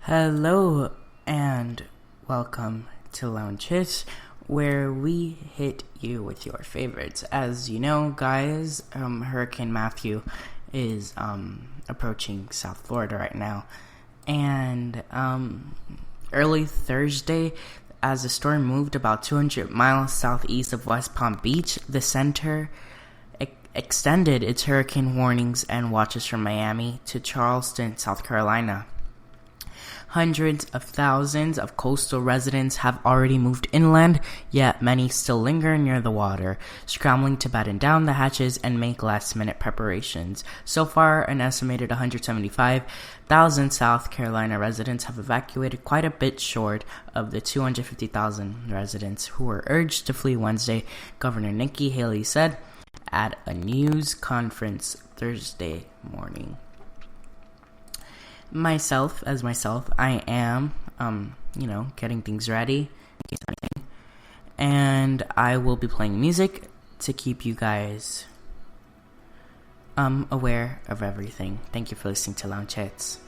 Hello and welcome to Lounge Hits, where we hit you with your favorites. As you know, guys, Hurricane Matthew is approaching South Florida right now, and early Thursday, as the storm moved about 200 miles southeast of West Palm Beach, the center extended its hurricane warnings and watches from Miami to Charleston, South Carolina. Hundreds of thousands of coastal residents have already moved inland, yet many still linger near the water, scrambling to batten down the hatches and make last-minute preparations. So far, an estimated 175,000 South Carolina residents have evacuated, quite a bit short of the 250,000 residents who were urged to flee Wednesday, Governor Nikki Haley said at a news conference Thursday morning. Myself, I am, getting things ready, and I will be playing music to keep you guys, aware of everything. Thank you for listening to Lounge Hits.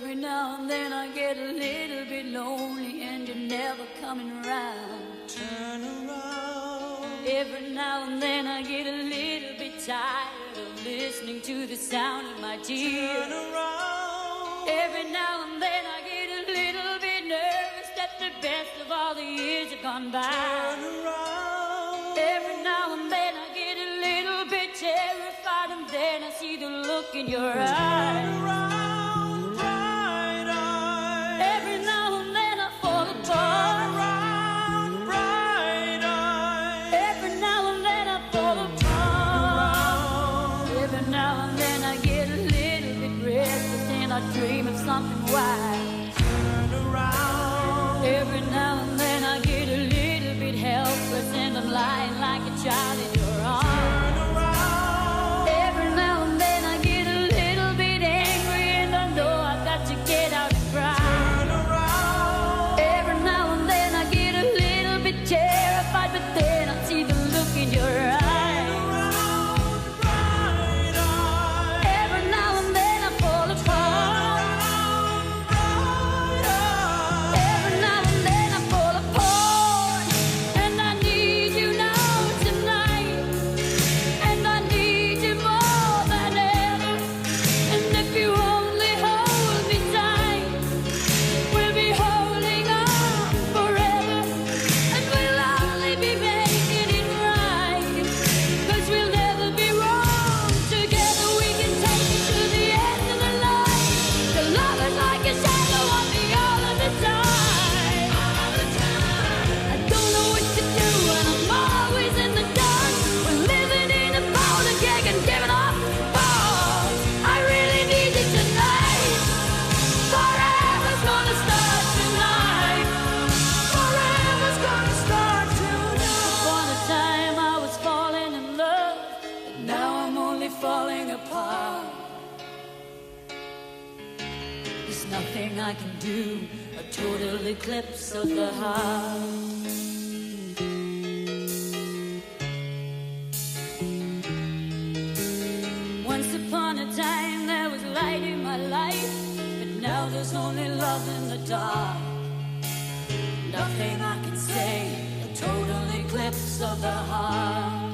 Every now and then I get a little bit lonely and you're never coming around. Turn around. Every now and then I get a little bit tired of listening to the sound of my tears. Turn around. Every now and then I get a little bit nervous that the best of all the years have gone by. Turn around. Every now and then I get a little bit terrified, and then I see the look in your eyes. Turn around, bright eyes. Every now and then I fall Turn apart. around, bright eyes. Every now and then I fall apart. Every now and then I get a little bit restless and I dream of something wise. Turn around. Every now and then I get a little bit helpless and I'm lying like a child in your arms. Turn around. Every now and then I get a little bit angry and I know I've got to get out and cry. Turn around. Every now and then I get a little bit terrified, but then I see the look in your eyes. Around, bright eyes. Every now and then I fall apart. Bright eyes. Every now and then I fall apart. And I need you now tonight. And I need you more than ever. And if you only hold me tight, we'll be holding on forever. And we'll only be making it right. 'Cause we'll never be wrong. Together we can take it to the end of the line. The love is like a shadow on me all of the time. I don't know what to do and I'm always in the dark. We're living in a powder keg and giving off balls. I really need you tonight. Forever's gonna start tonight. Forever's gonna start tonight. Upon a time I was falling in love, but now I'm only falling apart. There's nothing I can do, a total eclipse of the heart. Once upon a time there was light in my life, but now there's only love in the dark. Nothing I can say, a total eclipse of the heart.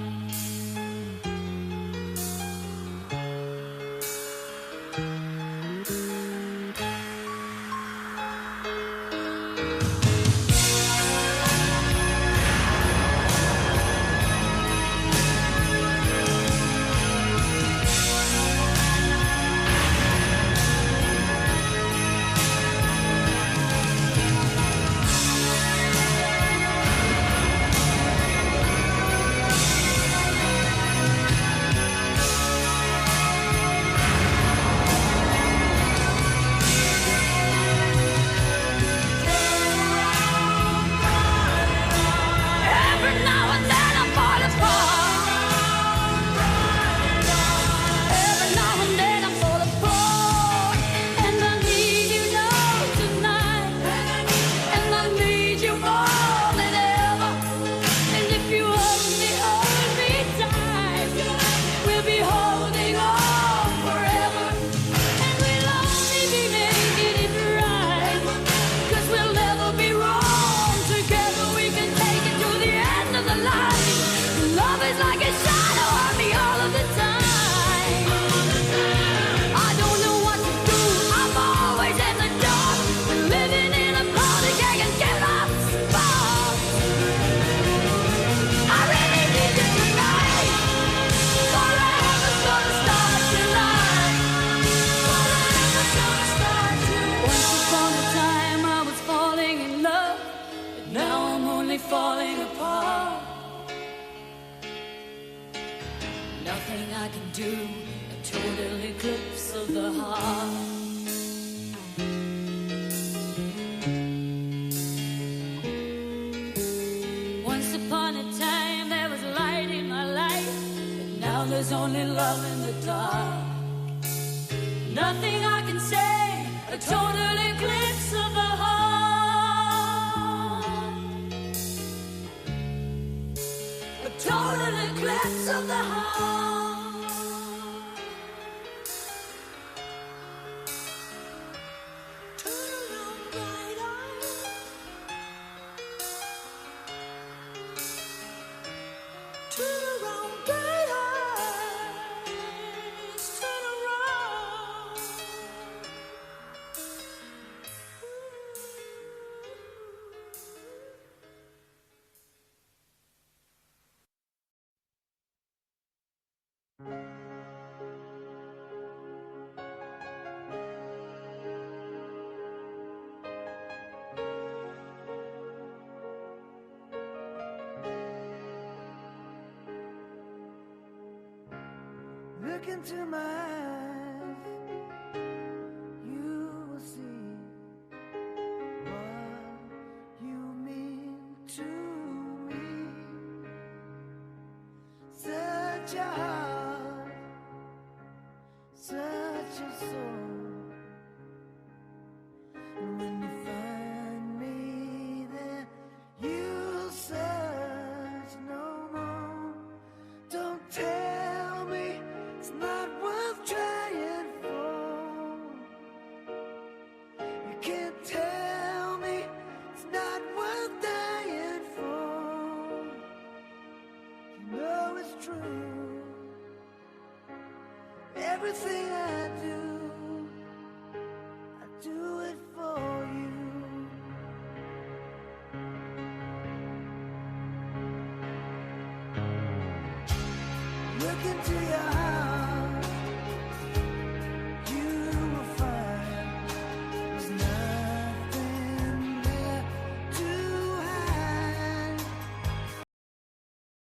Every now and then I fall apart. Every now and then I fall apart. And I need you now tonight. And I need you more than ever. And if you only hold me tight, we'll be holding on forever. And we'll only be making it right. 'Cause we'll never be wrong. Together we can take it to the end of the line. Love is like a shadow on me all of the time. I don't know what to do, I'm always in the dark. We're living in a powder keg and giving off sparks. I really need you tonight. Forever's gonna start tonight. Forever's gonna start tonight. Once upon a time I was falling in love, but now I'm only falling apart. Nothing I can do, a total eclipse of the heart. Once upon a time there was light in my life, but now there's only love in the dark. Nothing I can say, a total eclipse of the heart. A total eclipse of the heart. Turn around, bright eyes, turn around. Look into my eyes, you will see what you mean to me. Such a heart, such a soul. And when you find me there, you'll search no more. Don't tell me it's not worth trying for. You can't tell me it's not worth dying for. You know it's true. Everything I do it for you. Look into your heart.